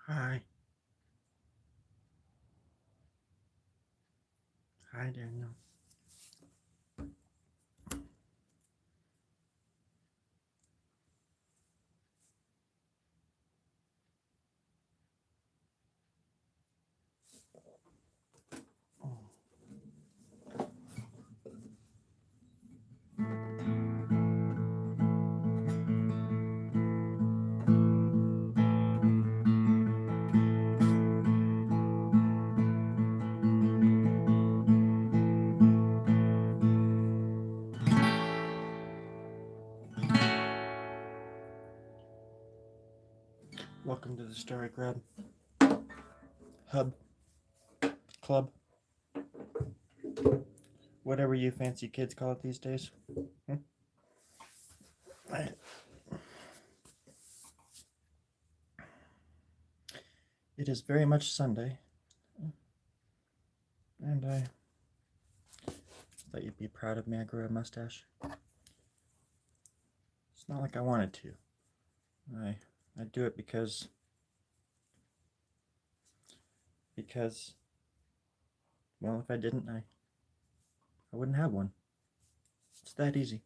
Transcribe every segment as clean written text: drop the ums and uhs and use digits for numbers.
Hi. Hi, Daniel. Welcome to the Storie Grubb Hub Club, whatever you fancy kids call it these days. Hmm? It is very much Sunday, and I thought you'd be proud of me. I grew a mustache. It's not like I wanted to. I do it because well, if I didn't, I wouldn't have one. It's that easy.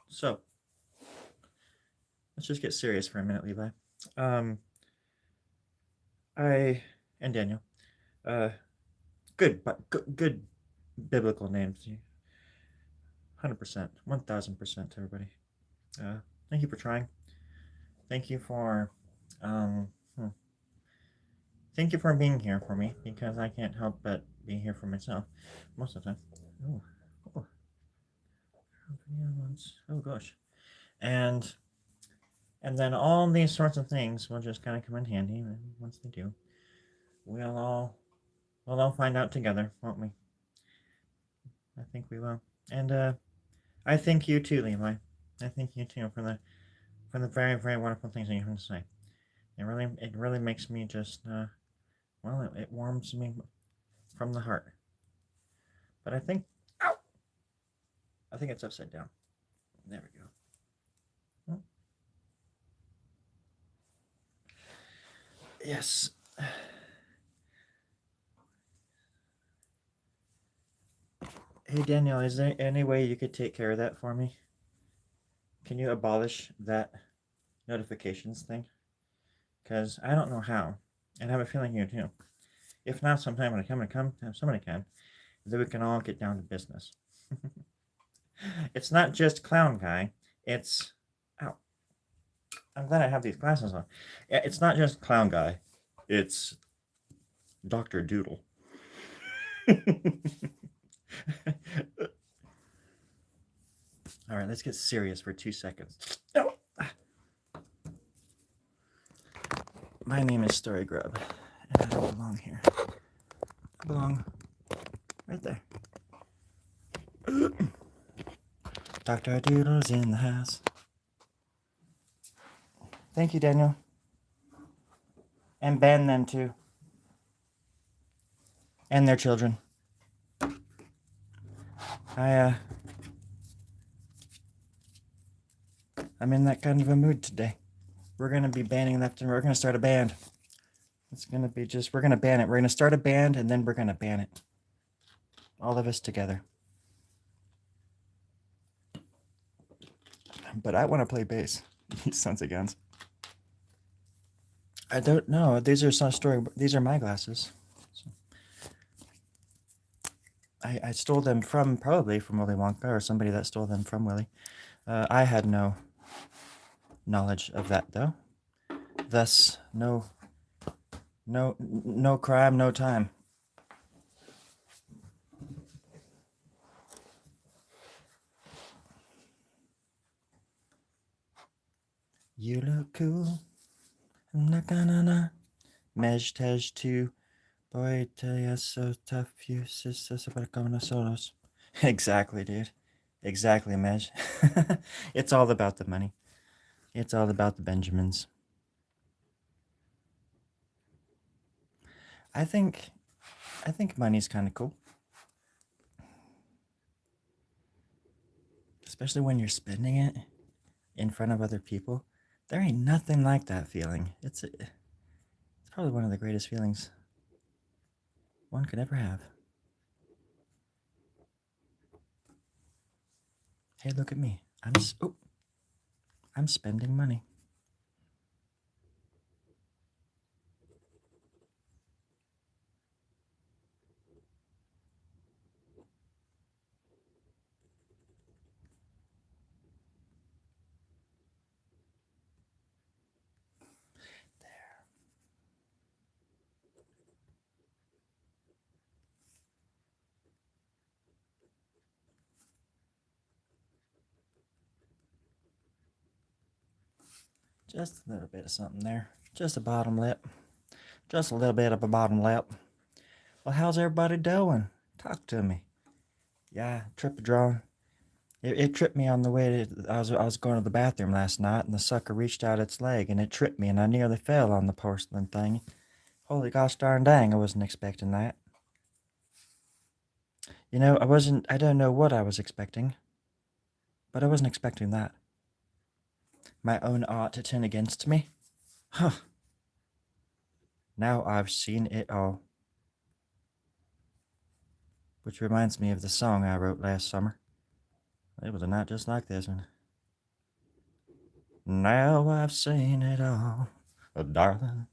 So let's just get serious for a minute, Levi. Um, I and Daniel. Uh, good biblical names. 100%, 1000%, everybody. Thank you for trying. Thank you for, um, hmm, thank you for being here for me because I can't help but be here for myself most of the time. Oh, oh, oh gosh, and and then all these sorts of things will just kind of come in handy, and once they do, we'll all find out together, won't we? I think we will, and I thank you too, Levi. I thank you too for the very wonderful things that you have to say. It really makes me just well, it warms me from the heart. But ow, I think it's upside down. There we go. Oh, yes. Hey Daniel, is there any way you could take care of that for me? Can you abolish that notifications thing? Because I don't know how, and I have a feeling you too. If not, sometime when I come, somebody can, then we can all get down to business. It's not just clown guy. It's ow. I'm glad I have these glasses on. It's not just clown guy. It's Doctor Doodle. All right, let's get serious for 2 seconds. No. My name is Storie Grubb, and I don't belong here. I belong right there. Dr. Doodle's in the house. Thank you, Daniel. And ban them too. And their children. I I'm in that kind of a mood today. We're gonna be banning left and we're gonna start a band. It's gonna be we're gonna ban it. We're gonna start a band and then we're gonna ban it. All of us together. But I want to play bass. You sons of guns. I don't know. These are some story. These are my glasses. So I stole them probably from Willy Wonka or somebody that stole them from Willy. I had no knowledge of that though. Thus, no crime, no time. You look cool. I'm not gonna Mej Tej tu. Boy, tell ya so tough. You sisters about going to solos. Exactly, dude. Exactly, Mej. It's all about the money. It's all about the Benjamins. I think I think money's kind of cool. especially when you're spending it in front of other people. There ain't nothing like that feeling. It's probably one of the greatest feelings one could ever have. Hey, look at me. I'm spending money. Just a little bit of something there. Just a bottom lip. Just a little bit of a bottom lip. Well, how's everybody doing? Talk to me. Yeah, trip drawing. It tripped me on the way to, I was going to the bathroom last night, and the sucker reached out its leg, and it tripped me, and I nearly fell on the porcelain thing. Holy gosh darn dang, I wasn't expecting that. You know, I don't know what I was expecting, but I wasn't expecting that. My own art to turn against me? Huh. Now I've seen it all. Which reminds me of the song I wrote last summer. It was a night just like this one. Now I've seen it all, darling.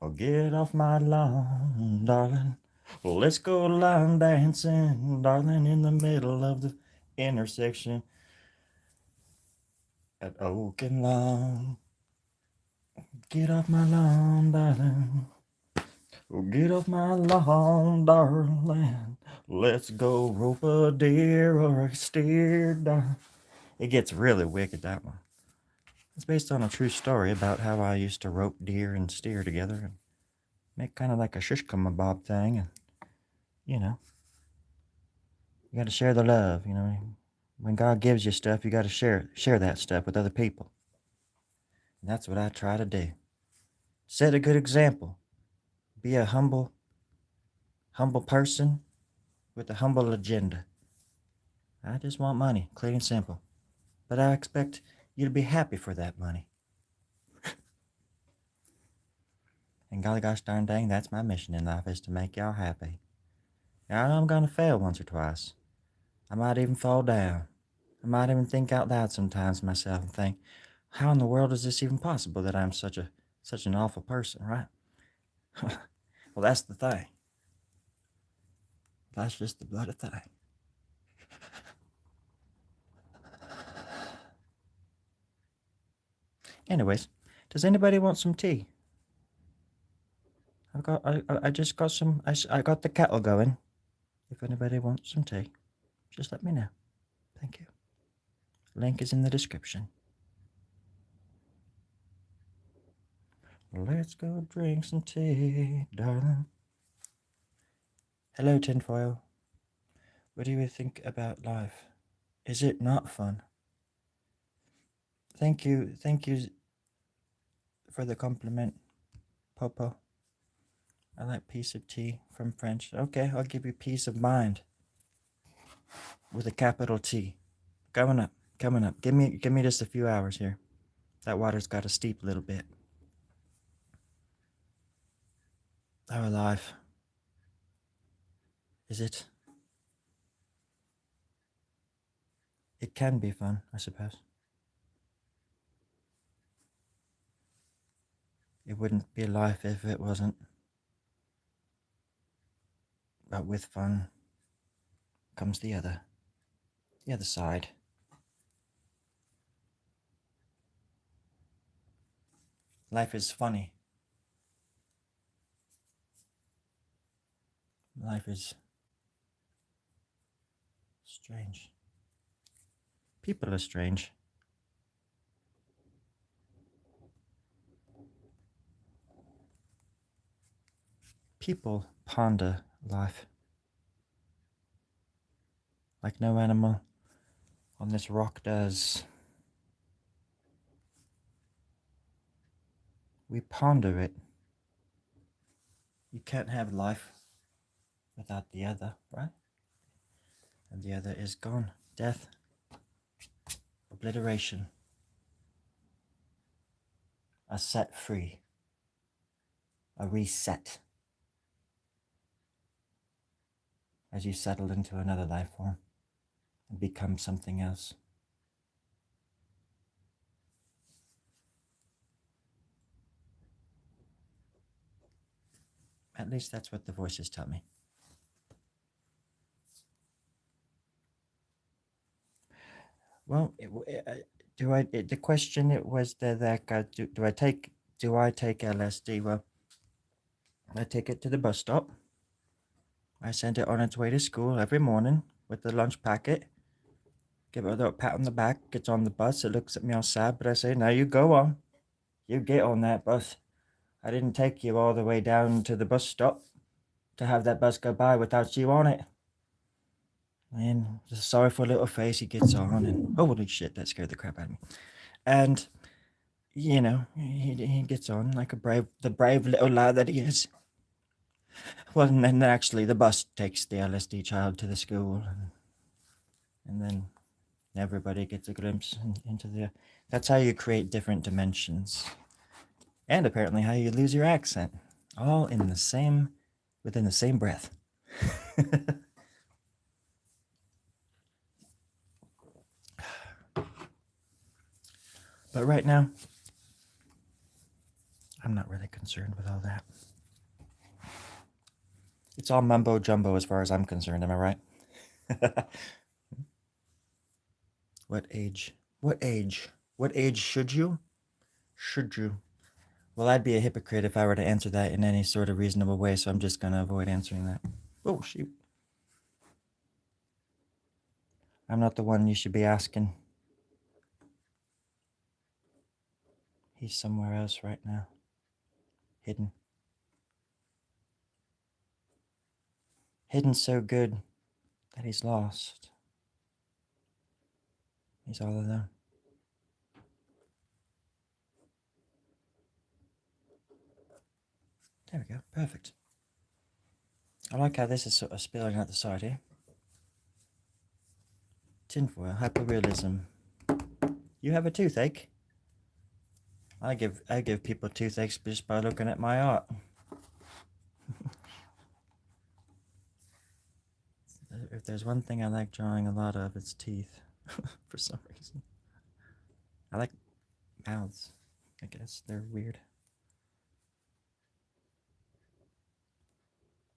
Oh, get off my lawn, darling. Well, let's go line dancing, darling, in the middle of the intersection at Oak and Lawn. Get off my lawn, darling. Oh, get off my lawn, darling. Let's go rope a deer or a steer, darling. It gets really wicked, that one. It's based on a true story about how I used to rope deer and steer together and make kind of like a shish kebab thing. And, you know, you got to share the love, you know. When God gives you stuff, you got to share that stuff with other people. And that's what I try to do. Set a good example. Be a humble person with a humble agenda. I just want money, clean and simple. But I expect you to be happy for that money. And golly gosh darn dang, that's my mission in life, is to make y'all happy. Now, I know I'm going to fail once or twice. I might even fall down. I might even think out loud sometimes to myself and think, how in the world is this even possible that I'm such an awful person, right? Well, that's the thing. That's just the bloody thing. Anyways, does anybody want some tea? I just got some. I got the kettle going. If anybody wants some tea, just let me know. Thank you. Link is in the description. Let's go drink some tea, darling. Hello, tinfoil. What do you think about life? Is it not fun? Thank you for the compliment, Popo. I like piece of tea from French. Okay, I'll give you peace of mind with a capital T. Coming up. Give me just a few hours here. That water's got to steep a little bit. Our life. Is it? It can be fun, I suppose. It wouldn't be life if it wasn't. But with fun comes the other side. Life is funny. Life is strange. People are strange. People ponder life like no animal on this rock does. We ponder it. You can't have life without the other, right? And the other is gone. Death. obliteration, a set free, a reset as you settle into another life form and become something else. At least that's what the voices tell me. Well, the question it was that do I take LSD? Well, I take it to the bus stop. I send it on its way to school every morning with the lunch packet. Give it a little pat on the back. Gets on the bus. It looks at me all sad, but I say, "Now you go on. You get on that bus. I didn't take you all the way down to the bus stop to have that bus go by without you on it." And the sorrowful little face, he gets on, and holy shit, that scared the crap out of me. And you know, he gets on like the brave little lad that he is. Well, and then actually the bus takes the LSD child to the school, and then everybody gets a glimpse into the. That's how you create different dimensions, and apparently how you lose your accent, all within the same breath. But right now, I'm not really concerned with all that. It's all mumbo jumbo as far as I'm concerned, am I right? What age? What age? What age should you? Should you? Well, I'd be a hypocrite if I were to answer that in any sort of reasonable way, so I'm just going to avoid answering that. Oh, shoot. I'm not the one you should be asking. He's somewhere else right now. Hidden. Hidden so good that he's lost. He's all alone. There we go. Perfect. I like how this is sort of spilling out the side here. Tinfoil, hyperrealism. You have a toothache? I give people toothaches just by looking at my art. If there's one thing I like drawing a lot of, it's teeth. For some reason. I like mouths. I guess they're weird.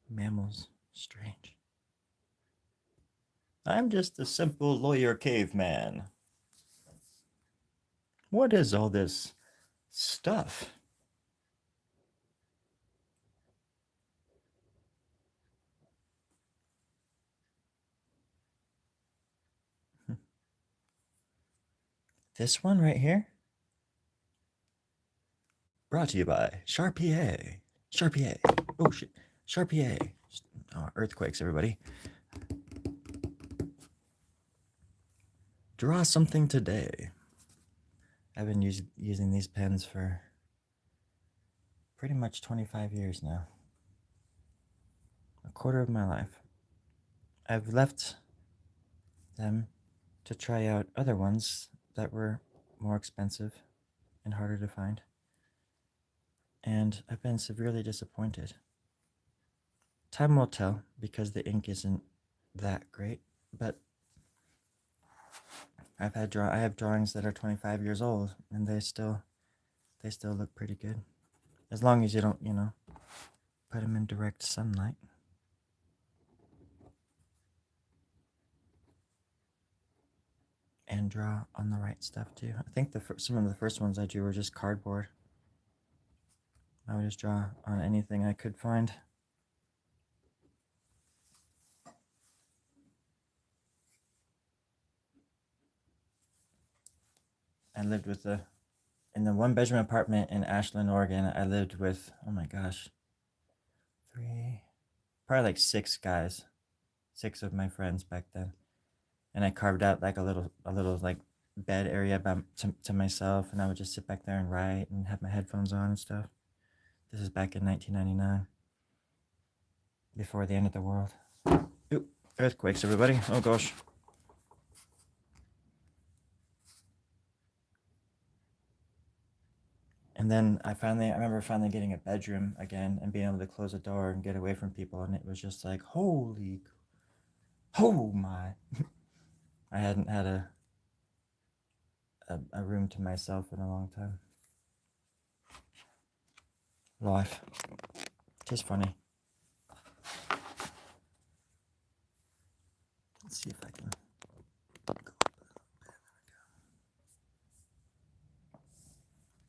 Mammals, strange. I'm just a simple lawyer caveman. What is all this stuff? This one right here? Brought to you by Sharpie. Sharpie. Oh shit. Sharpie. Oh, earthquakes, everybody. Draw something today. I've been using these pens for pretty much 25 years now. A quarter of my life. I've left them to try out other ones that were more expensive and harder to find. And I've been severely disappointed. Time will tell because the ink isn't that great, but I have drawings that are 25 years old and they still look pretty good. As long as you don't, put them in direct sunlight. And draw on the right stuff too. I think some of the first ones I drew were just cardboard. I would just draw on anything I could find. I lived in the one-bedroom apartment in Ashland, Oregon. I lived with, oh my gosh, probably like 6 guys, 6 of my friends back then. And I carved out like a little like bed area to myself, and I would just sit back there and write and have my headphones on and stuff. This is back in 1999, before the end of the world. Ooh, earthquakes, everybody. Oh gosh. And then I remember finally getting a bedroom again and being able to close a door and get away from people. And it was just like, oh my. I hadn't had a room to myself in a long time. Life. Just funny. Let's see if I can go.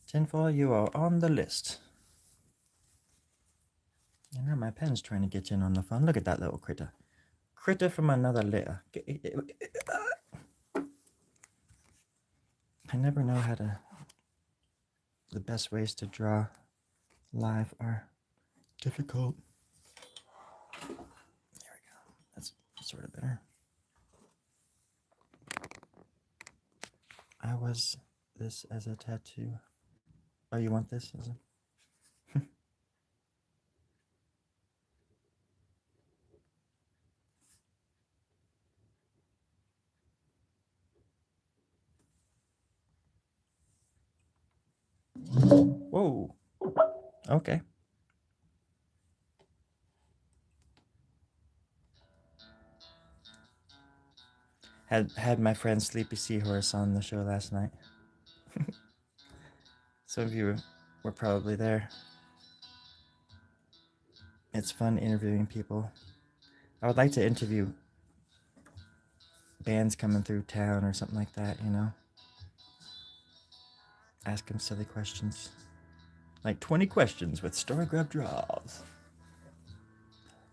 Tinfoil, you are on the list. And now my pen's trying to get in on the fun. Look at that little critter. Critter from another litter. I never know how to... The best ways to draw live are difficult. There we go. That's sort of better. I was this as a tattoo. Oh, you want this as a... Whoa. Okay. Had my friend Sleepy Seahorse on the show last night. Some of you were probably there. It's fun interviewing people. I would like to interview bands coming through town or something like that, you know? Ask them silly questions. Like 20 questions with Storie Grubb draws.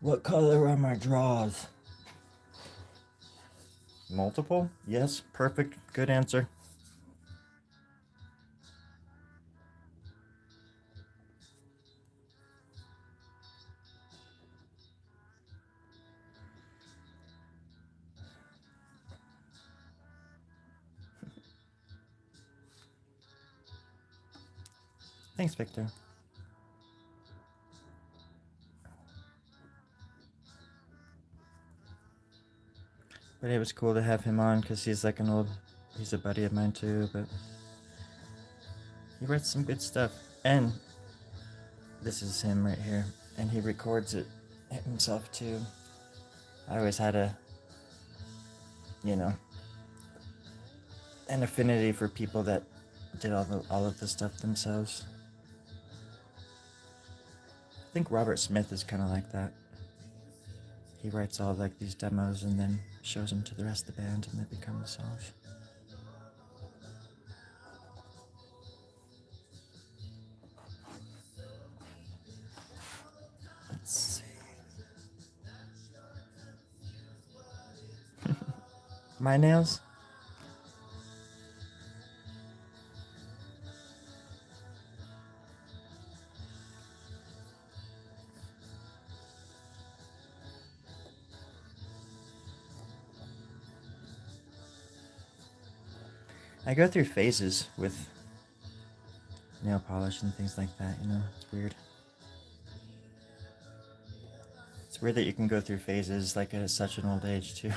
What color are my draws? Multiple? Yes, perfect. Good answer. Thanks, Victor. But it was cool to have him on because he's like he's a buddy of mine too, but he writes some good stuff. And this is him right here. And he records it himself too. I always had an affinity for people that did all of the stuff themselves. I think Robert Smith is kind of like that. He writes all like these demos and then shows them to the rest of the band and they become the songs. Let's see. My nails? I go through phases with nail polish and things like that, you know? It's weird. It's weird that you can go through phases like at such an old age too.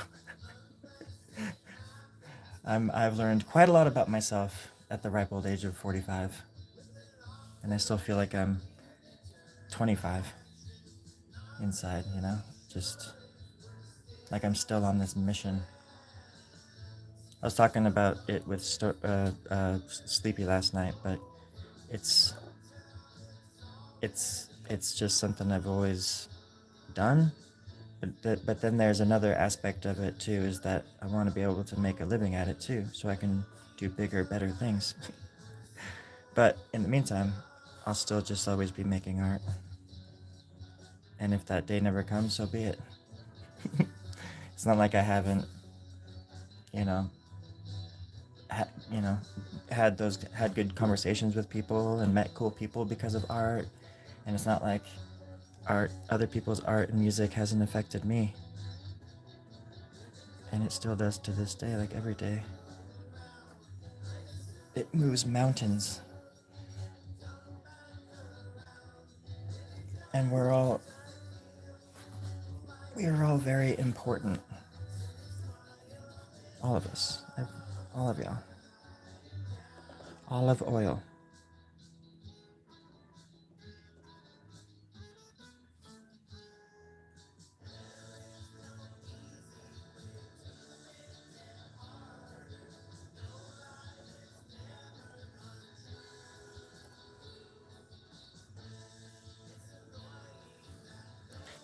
I've learned quite a lot about myself at the ripe old age of 45. And I still feel like I'm 25 inside, you know? Just like I'm still on this mission. I was talking about it with Sleepy last night, but it's just something I've always done. But then there's another aspect of it too, is that I want to be able to make a living at it too, so I can do bigger, better things. But in the meantime, I'll still just always be making art. And if that day never comes, so be it. It's not like I haven't, you know, had good conversations with people and met cool people because of art. And it's not like other people's art and music hasn't affected me. And it still does to this day, like every day. It moves mountains. And we are all very important. All of us. All of y'all. Olive oil.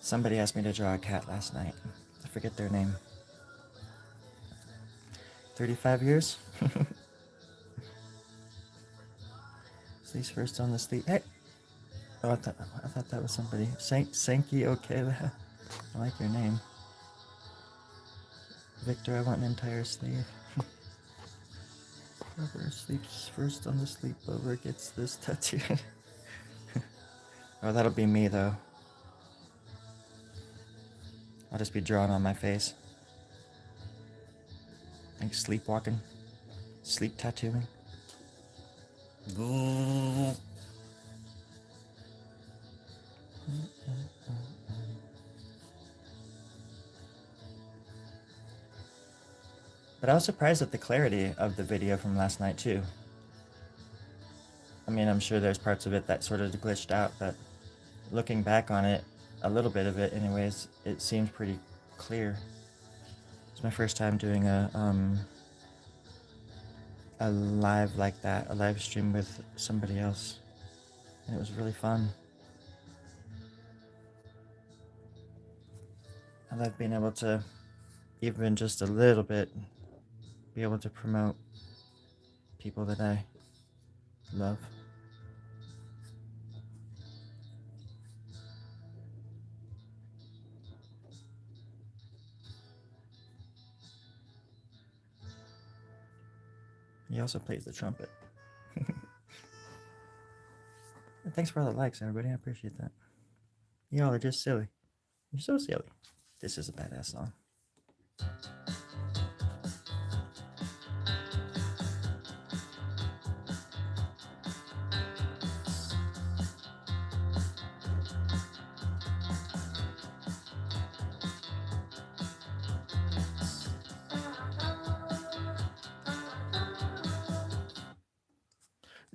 Somebody asked me to draw a cat last night. I forget their name. 35 years? Sleeps first on the sleep. Hey! Oh, I thought that was somebody. Sankey Okela. I like your name. Victor, I want an entire sleeve. Whoever sleeps first on the sleepover gets this tattoo. Oh, that'll be me, though. I'll just be drawn on my face. Like sleepwalking. Sleep tattooing. But I was surprised at the clarity of the video from last night, too. I mean, I'm sure there's parts of it that sort of glitched out, but looking back on it, a little bit of it anyways, it seemed pretty clear. It's my first time doing a live like that, a live stream with somebody else, and it was really fun. I love being able to, even just a little bit, be able to promote people that I love. He also plays the trumpet. Thanks for all the likes, everybody. I appreciate that. Y'all are just silly. You're so silly. This is a badass song.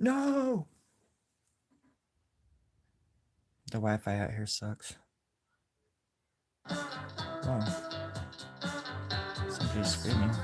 No! The Wi-Fi out here sucks. Oh. Somebody's screaming.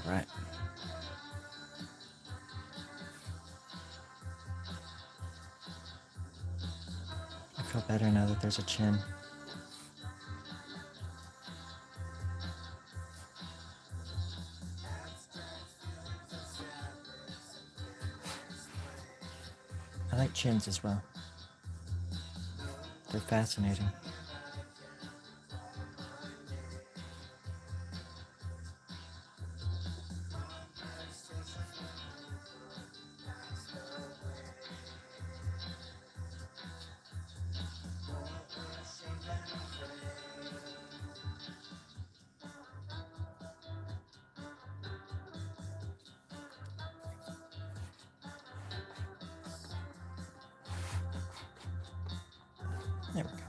Right. I feel better now that there's a chin. like chins as well. They're fascinating. There we go.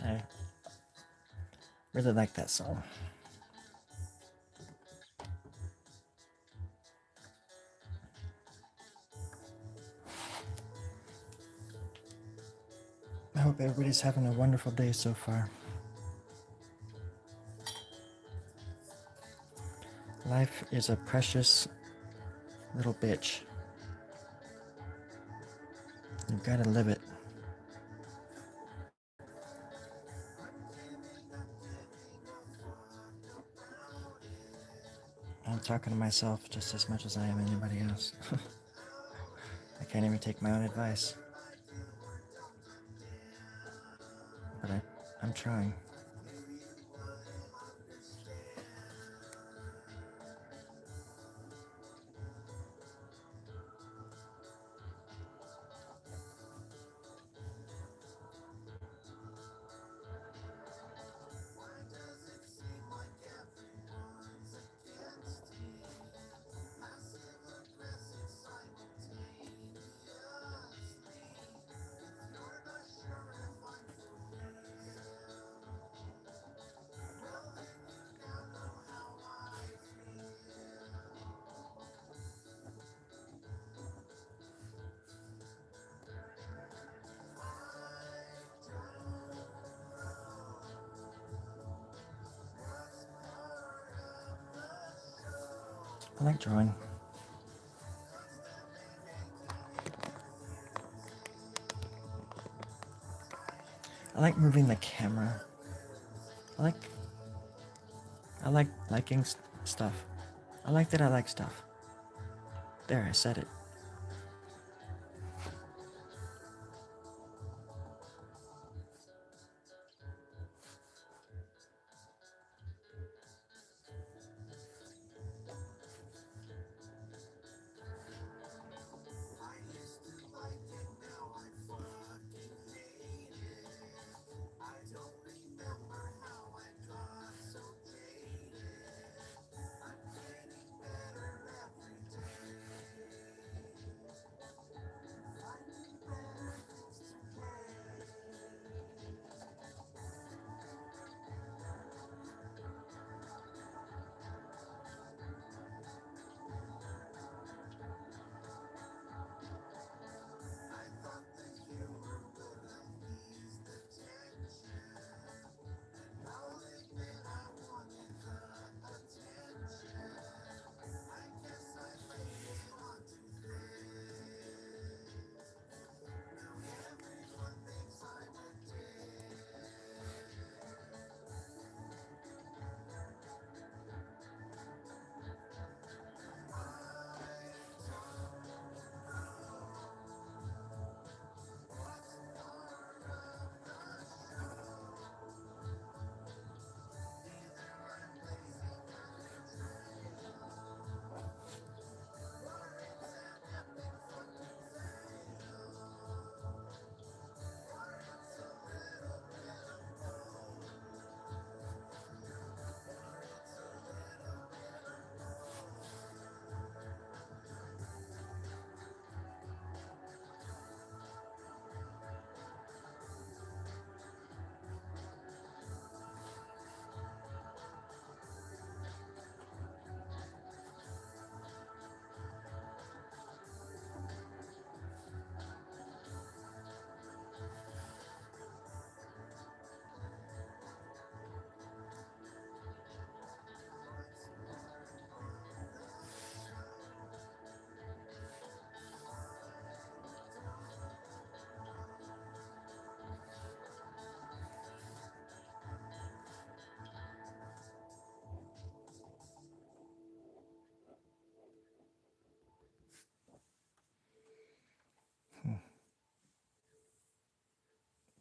I really like that song. I hope everybody's having a wonderful day so far. Life is a precious little bitch. You've got to live it. I'm talking to myself just as much as I am anybody else. I can't even take my own advice. But I'm trying. I like drawing. I like moving the camera. I like liking stuff. I like that I like stuff. There, I said it.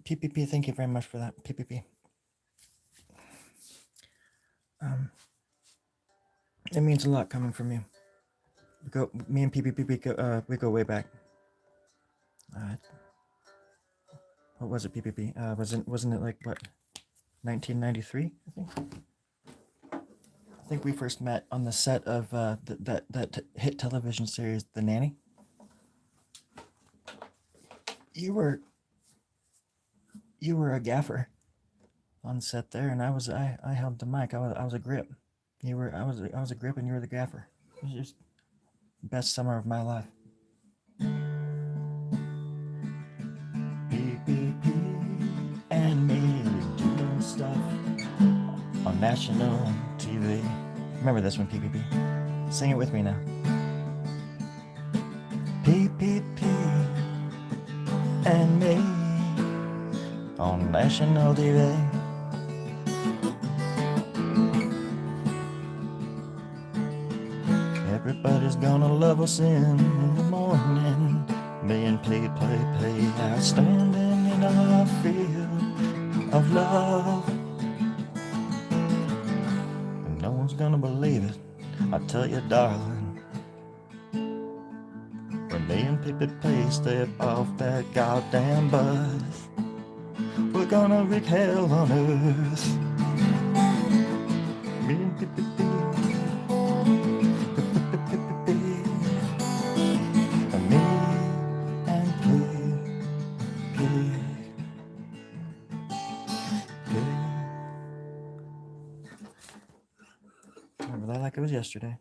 PPP, thank you very much for that. PPP. It means a lot coming from you. Me and PPP we go way back. Uh, what was it, PPP? Wasn't it like what, 1993? I think we first met on the set of that hit television series, The Nanny. You were a gaffer on set there, and I held the mic. I was a grip. I was a grip, and you were the gaffer. It was just the best summer of my life. PPP and me doing stuff on national TV. Remember this one, PPP. Sing it with me now. PPP and me on national TV. Everybody's gonna love us in the morning. Me and play, outstanding in our field of love. And no one's gonna believe it, I tell you, darling. When me and PPP step off that goddamn bus, we're gonna wreak hell on earth. Me and PPP. Remember that like it was yesterday.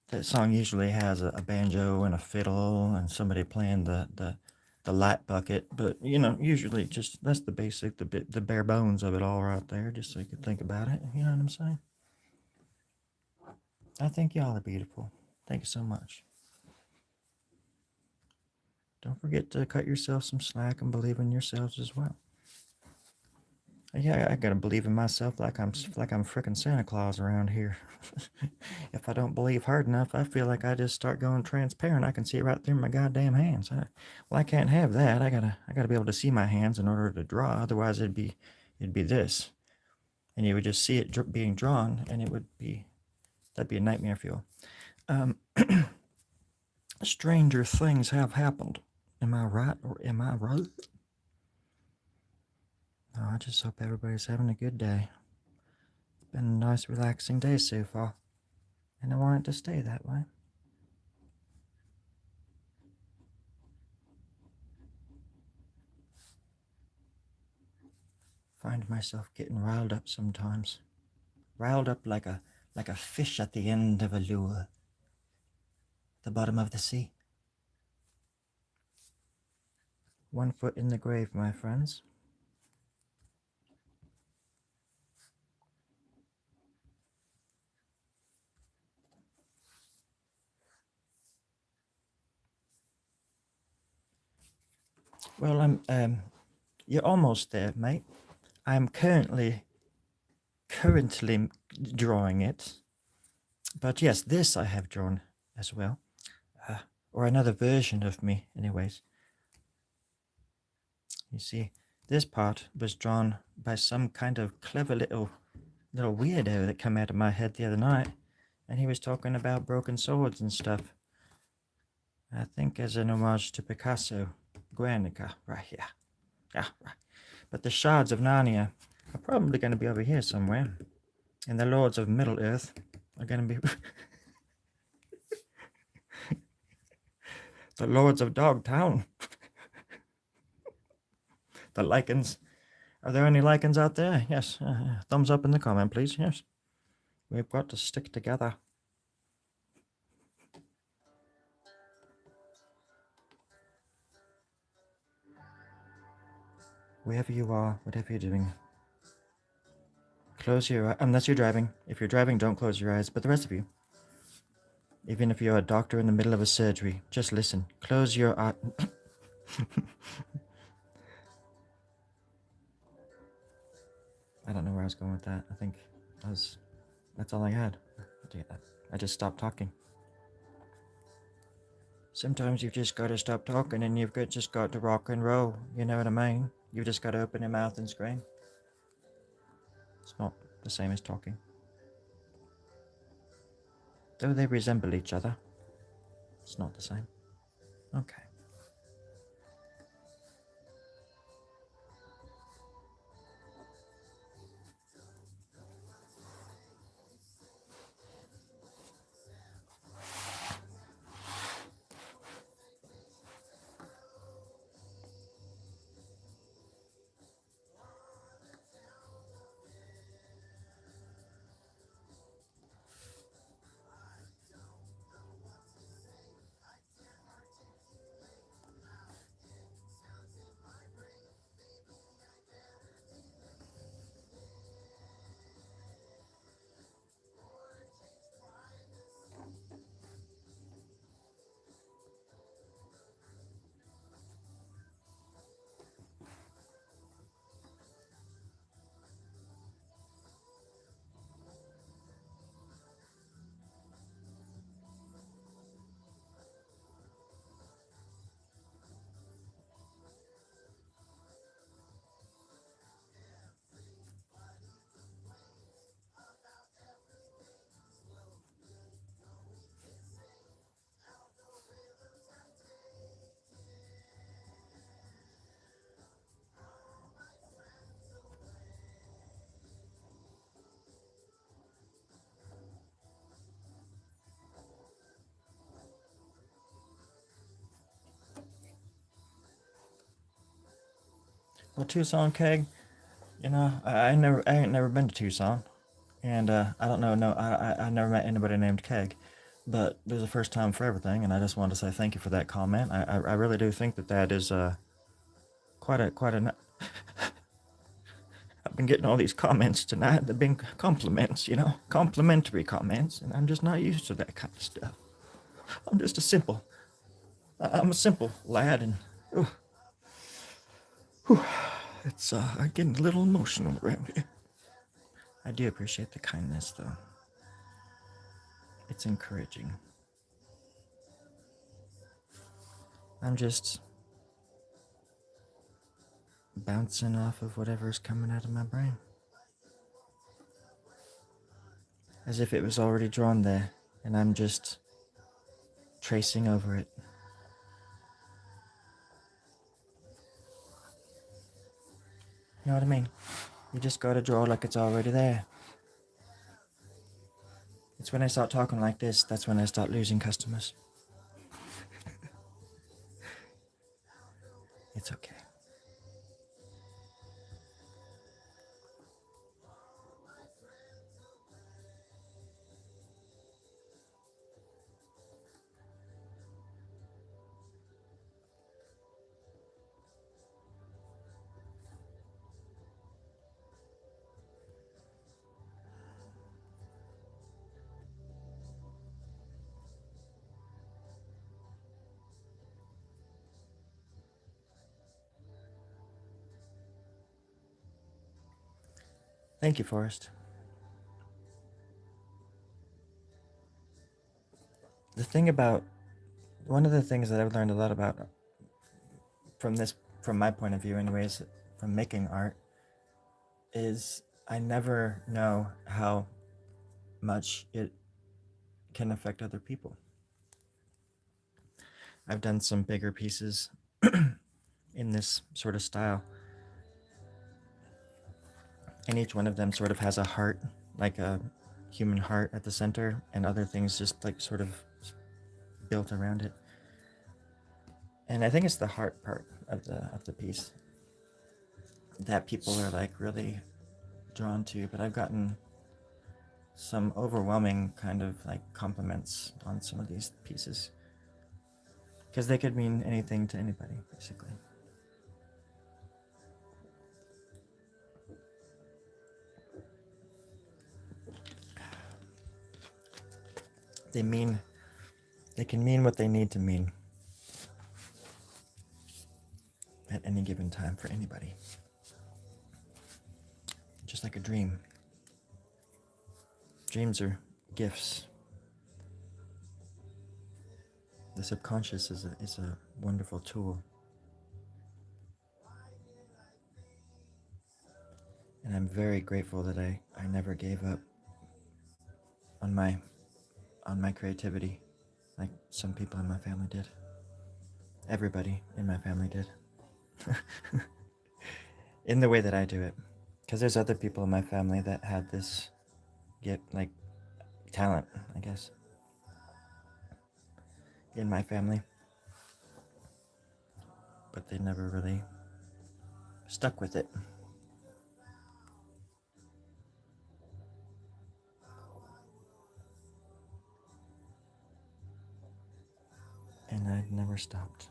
That song usually has a banjo and a fiddle and somebody playing the light bucket, but you know, usually just that's the basic, the bare bones of it all right there, just so you can think about it. You know what I'm saying? I think y'all are beautiful. Thank you so much. Don't forget to cut yourself some slack and believe in yourselves as well. Yeah, I gotta believe in myself like I'm frickin' Santa Claus around here. If I don't believe hard enough, I feel like I just start going transparent. I can see it right through my goddamn hands. Well, I can't have that. I gotta be able to see my hands in order to draw. Otherwise, it'd be this, and you would just see it being drawn, and that'd be a nightmare fuel. Stranger things have happened. Am I right or am I right? Oh, I just hope everybody's having a good day. It's been a nice, relaxing day so far, and I want it to stay that way. Find myself getting riled up sometimes. Riled up like a fish at the end of a lure. At the bottom of the sea. 1 foot in the grave, my friends. Well, you're almost there, mate. I'm currently drawing it. But yes, this I have drawn as well. Or another version of me, anyways. You see, this part was drawn by some kind of clever little weirdo that came out of my head the other night. And he was talking about broken swords and stuff. I think as an homage to Picasso. Guernica, right here. Yeah, right. But the shards of Narnia are probably going to be over here somewhere. And the lords of Middle Earth are going to be... the lords of Dogtown. The lichens. Are there any lichens out there? Yes. Thumbs up in the comment, please. Yes. We've got to stick together. Wherever you are, whatever you're doing, close your eyes. Unless you're driving. If you're driving, don't close your eyes. But the rest of you, even if you're a doctor in the middle of a surgery, just listen. Close your eyes. I don't know where I was going with that. I think that's all I had. I just stopped talking. Sometimes you've just got to stop talking and just got to rock and roll. You know what I mean? You've just got to open your mouth and scream. It's not the same as talking. Though they resemble each other, it's not the same. Okay. Well, Tucson keg, I ain't never been to Tucson, and I don't know, no, I never met anybody named Keg, but there's a first time for everything, and I just wanted to say thank you for that comment. I really do think that is quite a. I've been getting all these comments tonight. They've been compliments, complimentary comments, and I'm just not used to that kind of stuff. I'm just I'm a simple lad, and ooh, it's getting a little emotional around here. I do appreciate the kindness, though. It's encouraging. I'm just bouncing off of whatever's coming out of my brain. As if it was already drawn there, and I'm just tracing over it. You know what I mean? You just gotta draw like it's already there. It's when I start talking like this, that's when I start losing customers. It's okay. Thank you, Forrest. One of the things that I've learned a lot about from my point of view anyways, from making art, is I never know how much it can affect other people. I've done some bigger pieces in this sort of style, and each one of them sort of has a heart, like a human heart at the center, and other things just like sort of built around it. And I think it's the heart part of the piece that people are like really drawn to. But I've gotten some overwhelming kind of like compliments on some of these pieces because they could mean anything to anybody, basically. They can mean what they need to mean at any given time for anybody. Just like a dream. Dreams are gifts. The subconscious is a wonderful tool, and I'm very grateful that I never gave up on my creativity, like some people in my family did. Everybody in my family did. In the way that I do it. Because there's other people in my family that had this like talent, I guess, in my family, but they never really stuck with it. And I never stopped.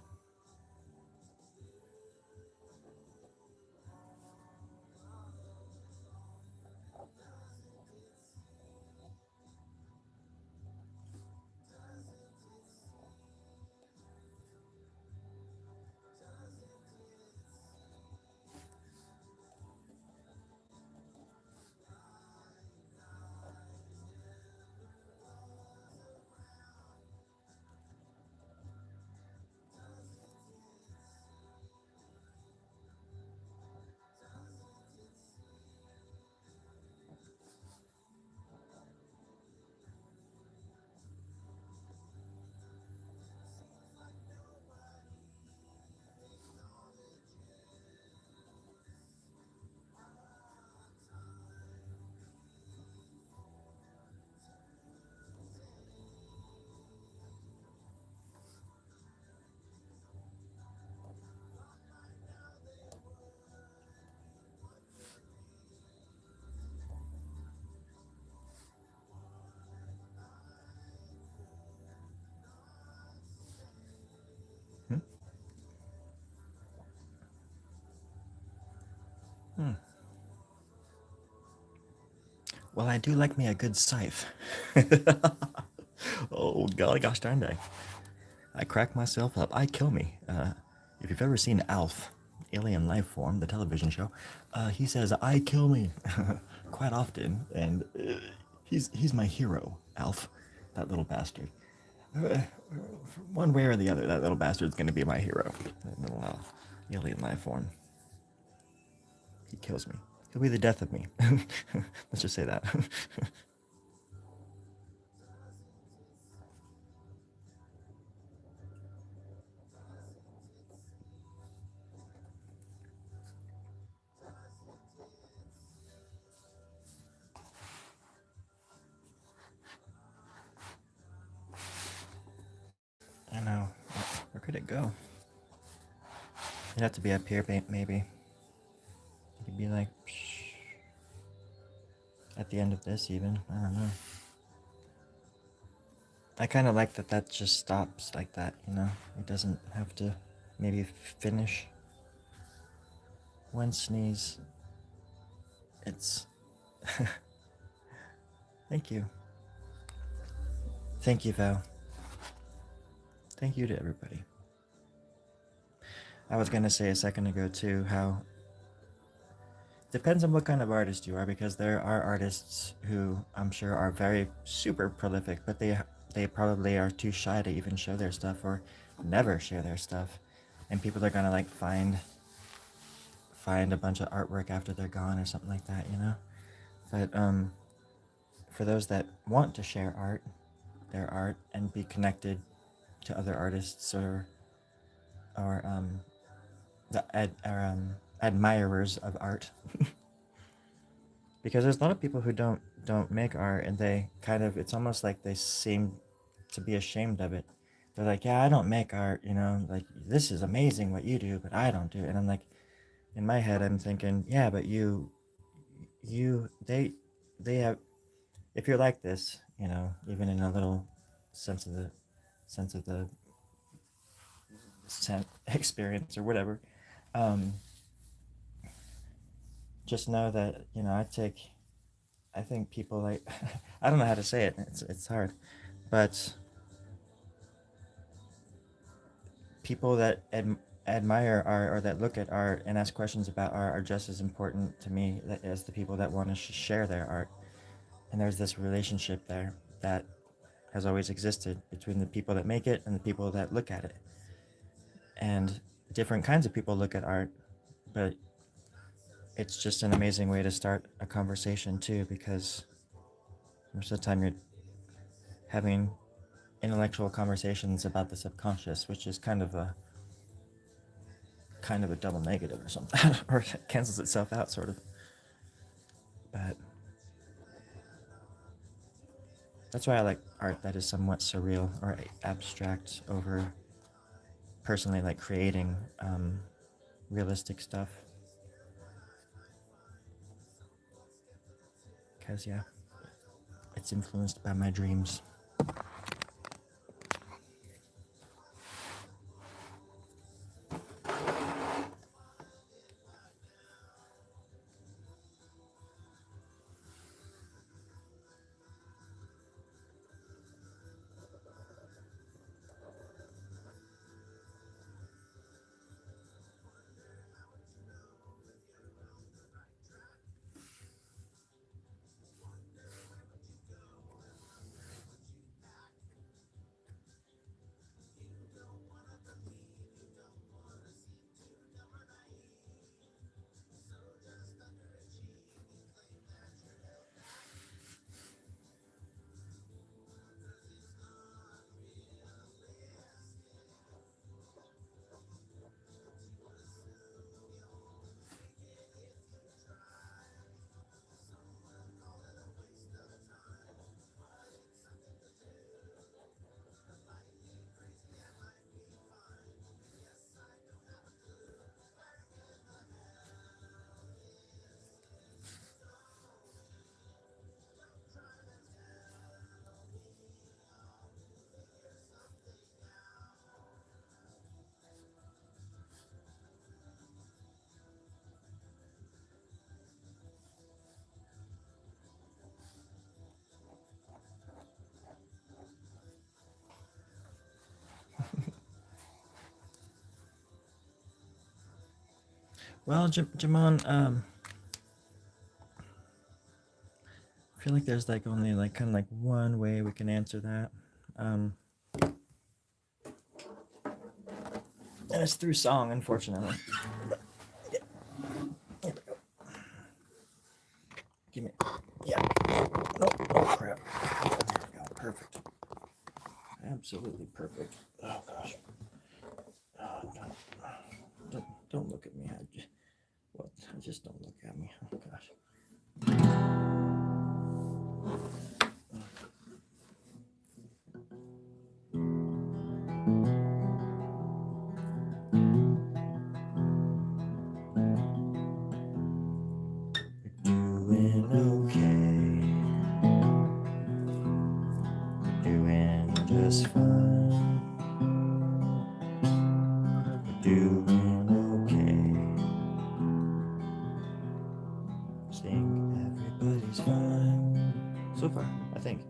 Hmm? Hmm. Well, I do like me a good scythe. Oh, golly gosh darn dang. I crack myself up. I kill me. If you've ever seen Alf, Alien Life Form, the television show, he says, I kill me quite often. And he's my hero, Alf, that little bastard. One way or the other, that little bastard's going to be my hero. That little alien life form. He kills me. He'll be the death of me. Let's just say that. I know. Where could it go? It'd have to be up here, maybe. It could be like at the end of this, even. I don't know. I kind of like that just stops like that, you know? It doesn't have to maybe finish. One sneeze. It's. Thank you. Thank you, Val. Thank you to everybody. I was going to say a second ago, too, how depends on what kind of artist you are, because there are artists who I'm sure are very super prolific, but they probably are too shy to even show their stuff or never share their stuff, and people are gonna like find a bunch of artwork after they're gone or something like that, you know. But for those that want to share their art, and be connected to other artists or admirers of art, because there's a lot of people who don't make art, and they kind of, it's almost like they seem to be ashamed of it. They're like, yeah, I don't make art, you know, like this is amazing what you do, but I don't do it. And I'm like, in my head I'm thinking, yeah, but you they have, if you're like this, you know, even in a little sense of the sense of the experience or whatever, um, just know that, you know, I think people like I don't know how to say it. It's hard, but people that admire art or that look at art and ask questions about art are just as important to me as the people that want to share their art. And there's this relationship there that has always existed between the people that make it and the people that look at it. And different kinds of people look at art, but it's just an amazing way to start a conversation too, because most of the time you're having intellectual conversations about the subconscious, which is kind of a double negative or something, or it cancels itself out sort of. But that's why I like art that is somewhat surreal or abstract over personally like creating realistic stuff. Because, yeah, it's influenced by my dreams. Well, Jamon, I feel like there's like only like kind of like one way we can answer that. And it's through song, unfortunately. Yeah. Here we go. Give me. Yeah. No, oh crap. There we go. Perfect. Absolutely perfect. Oh gosh. Oh, don't look at me. Just don't look at me. Oh gosh. Doing okay. Doing just fine. We're doing okay. Think everybody's fine. So far, I think.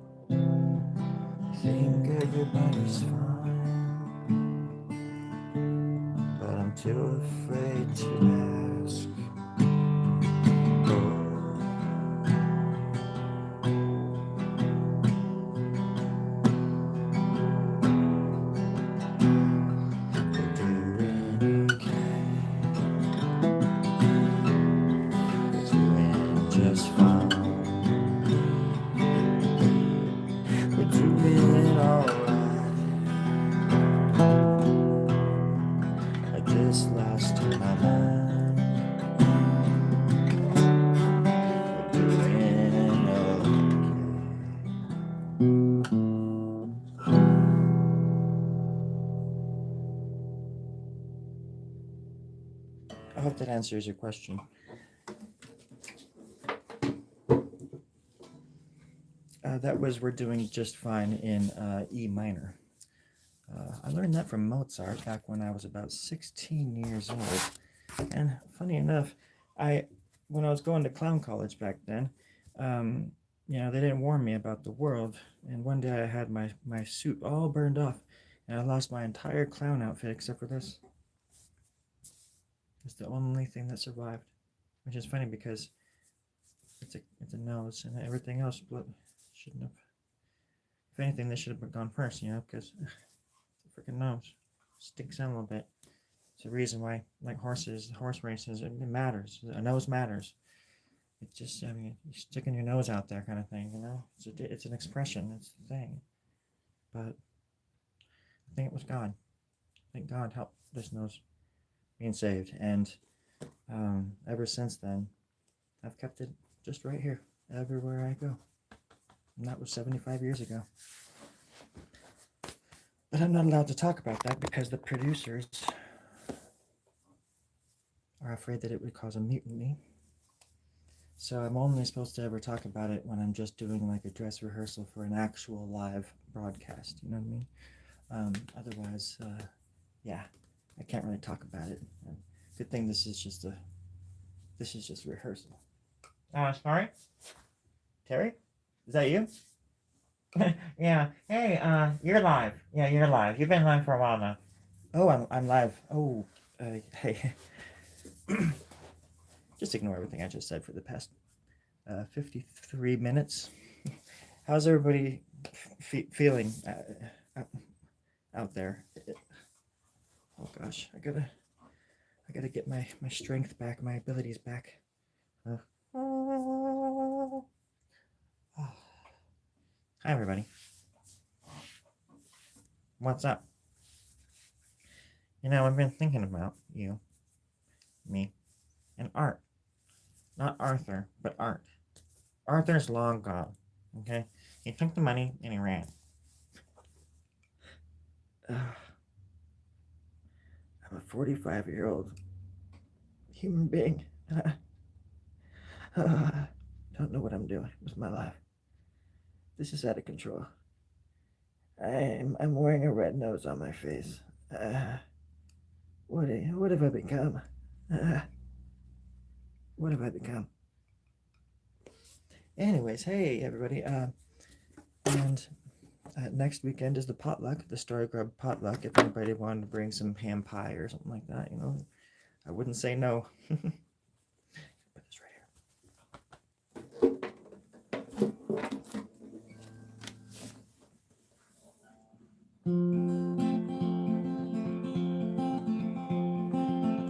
Think everybody's fine. But I'm too afraid to ask. Oh. Just fine. We're doing alright. I just lost my mind. We're doing okay. I hope that answers your question. That was We're Doing Just Fine in E minor. I learned that from Mozart back when I was about 16 years old. And funny enough, when I was going to clown college back then, they didn't warn me about the world. And one day I had my suit all burned off, and I lost my entire clown outfit except for this. It's the only thing that survived, which is funny because it's a nose, and everything else shouldn't have. If anything, they should have gone first, because the freaking nose sticks out a little bit. It's the reason why, like horse races, it matters. A nose matters. It's just, I mean, you're sticking your nose out there kind of thing, It's an expression, it's the thing. But I think it was God. I think God helped this nose being saved. And ever since then, I've kept it just right here, everywhere I go. And that was 75 years ago. But I'm not allowed to talk about that because the producers are afraid that it would cause a mutiny. So I'm only supposed to ever talk about it when I'm just doing like a dress rehearsal for an actual live broadcast. You know what I mean? Otherwise, yeah, I can't really talk about it. Good thing this is just rehearsal. Sorry, Terry, is that you? Yeah. Hey, you're live. Yeah, you're live. You've been live for a while now. Oh, I'm live. Oh, hey. Just ignore everything I just said for the past 53 minutes. How's everybody feeling out there? Oh gosh, I gotta get my strength back, my abilities back. Oh. Hi everybody. What's up? I've been thinking about you, me, and art. Not Arthur, but art. Arthur's long gone, okay? He took the money and he ran. I'm a 45-year-old human being. Don't know what I'm doing with my life. This is out of control. I'm wearing a red nose on my face. What have I become? What have I become? Anyways, hey everybody. And next weekend is the potluck, the Storie Grubb potluck. If anybody wanted to bring some ham pie or something like that, I wouldn't say no. Put this right here.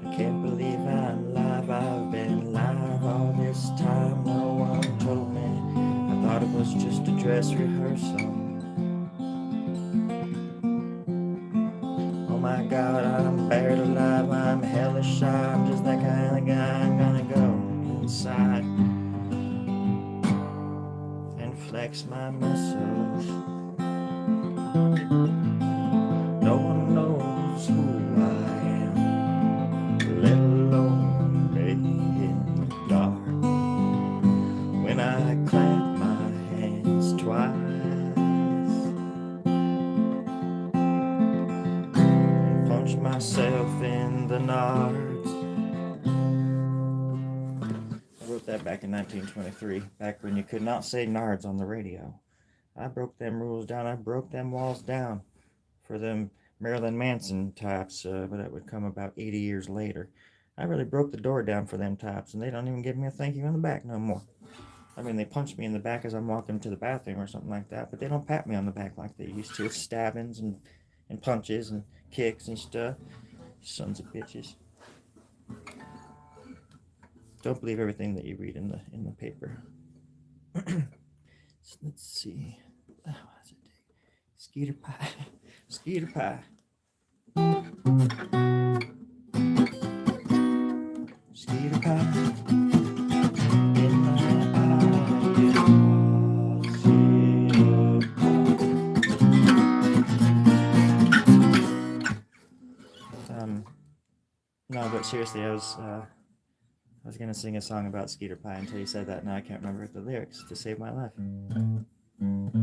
I can't believe I'm live. I've been live all this time. No one told me. I thought it was just a dress rehearsal. Oh my God, I'm buried alive. I'm hella shy. I'm just that kind of guy. I'm gonna go inside and flex my muscles. No one knows who I am, let alone me in the dark. When I clap my hands twice and punch myself in the nards. I wrote that back in 1923, back when you could not say nards on the radio. I broke them rules down. I broke them walls down for them Marilyn Manson types, but that would come about 80 years later. I really broke the door down for them types, and they don't even give me a thank you in the back no more. I mean, they punch me in the back as I'm walking to the bathroom or something like that, but they don't pat me on the back like they used to. It's stabbings and punches and kicks and stuff. Sons of bitches. Don't believe everything that you read in the paper. So let's see. What does it take? Skeeter pie. Skeeter pie. Skeeter pie. In my eye. No, but seriously, I was gonna sing a song about Skeeter pie until you said that. Now I can't remember the lyrics to save my life. Well,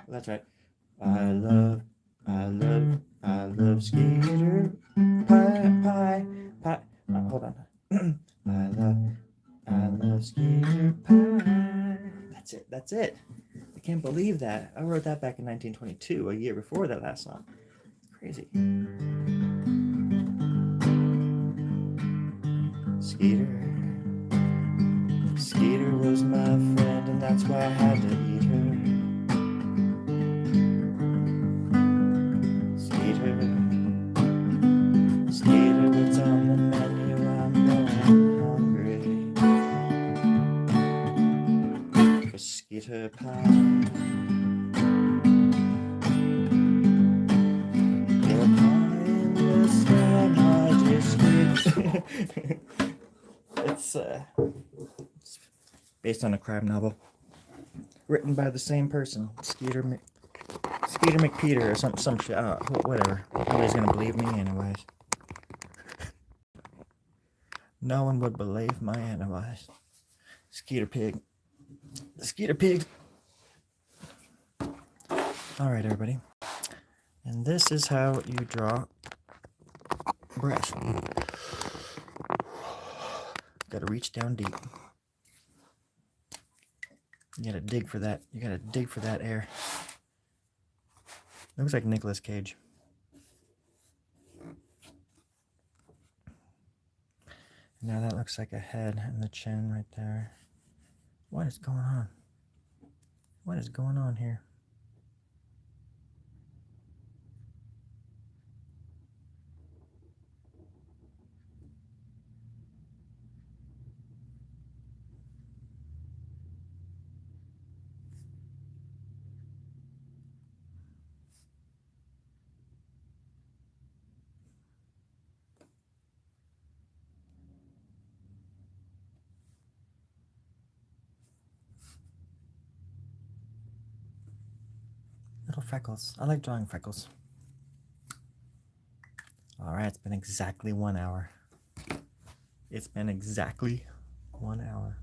that's right. I love Skeeter pie. Hold on. I love Skeeter pie. That's it. I can't believe that. I wrote that back in 1922, a year before that last song. Crazy. Skeeter was my friend, and that's why I had to eat her. Peter Pan. You're pie in the sky, majesty. It's based on a crime novel written by the same person, Skeeter McPeter or some shit. Whatever. Nobody's gonna believe me anyways. No one would believe my anyways. Skeeter Pig. Skeeter Pig. Alright, everybody. And this is how you draw breath. Gotta reach down deep. You gotta dig for that. You gotta dig for that air. Looks like Nicolas Cage. Now that looks like a head and the chin right there. What is going on? What is going on here? Little freckles. I like drawing freckles. Alright, it's been exactly 1 hour. It's been exactly 1 hour.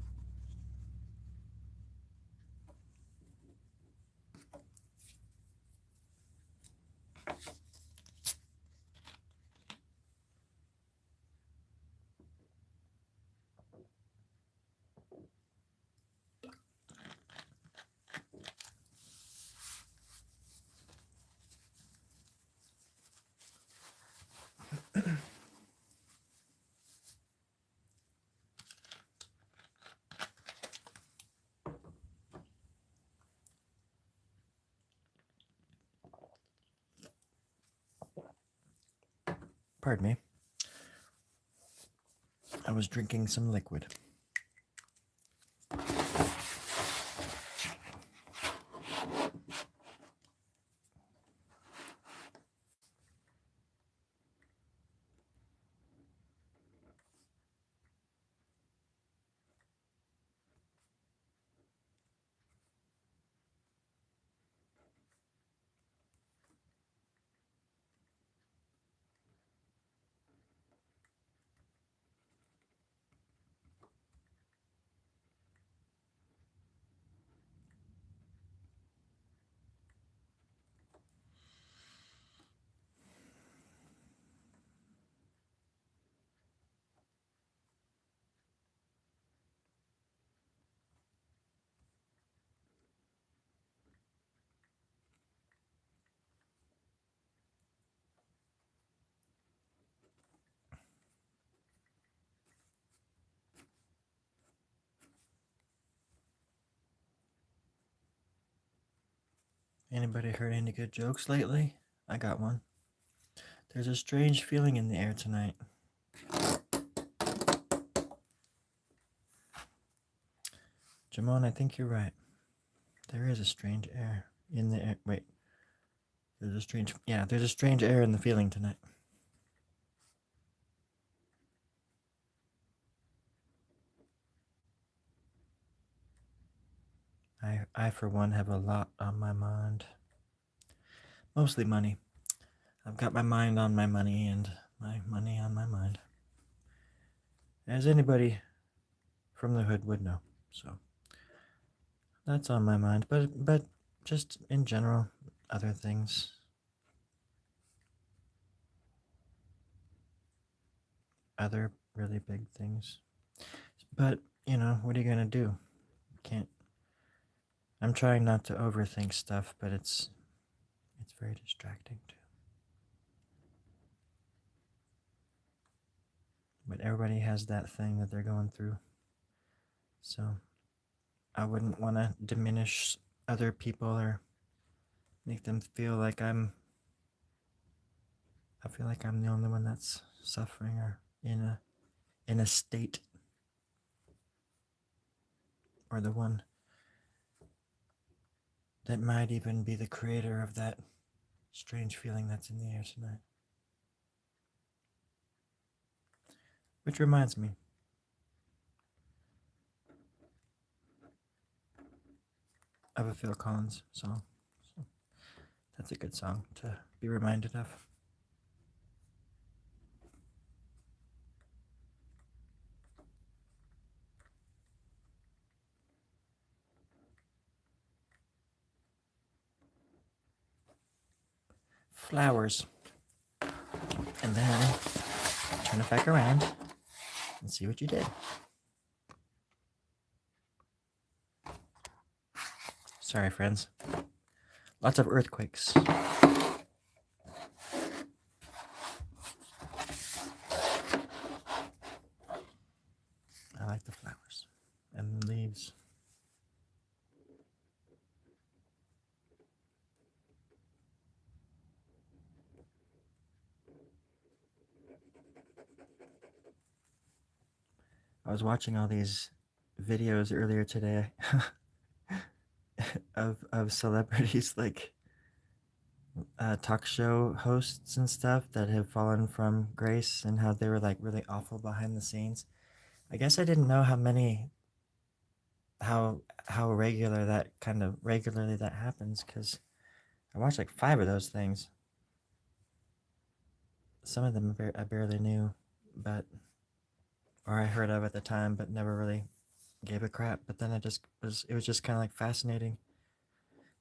Pardon me. I was drinking some liquid. Anybody heard any good jokes lately? I got one. There's a strange feeling in the air tonight. Jamon, I think you're right. There is a strange air in the air. Wait. There's a strange air in the feeling tonight. I for one have a lot on my mind. Mostly money. I've got my mind on my money and my money on my mind. As anybody from the hood would know. So that's on my mind. But just in general, other things. Other really big things. But, you know, what are you gonna do? Can't. I'm trying not to overthink stuff, but it's very distracting too. But everybody has that thing that they're going through. So I wouldn't want to diminish other people or make them feel like I feel like I'm the only one that's suffering or in a state, or the one that might even be the creator of that strange feeling that's in the air tonight. Which reminds me, of a Phil Collins song. So that's a good song to be reminded of. Flowers. And then turn it back around and see what you did. Sorry, friends. Lots of earthquakes. I like the flowers and the leaves. I was watching all these videos earlier today of celebrities like talk show hosts and stuff that have fallen from grace and how they were like really awful behind the scenes. I guess I didn't know how regularly that happens because I watched like 5 of those things. Some of them I barely knew, but or I heard of at the time, but never really gave a crap. But then it was just kind of like fascinating,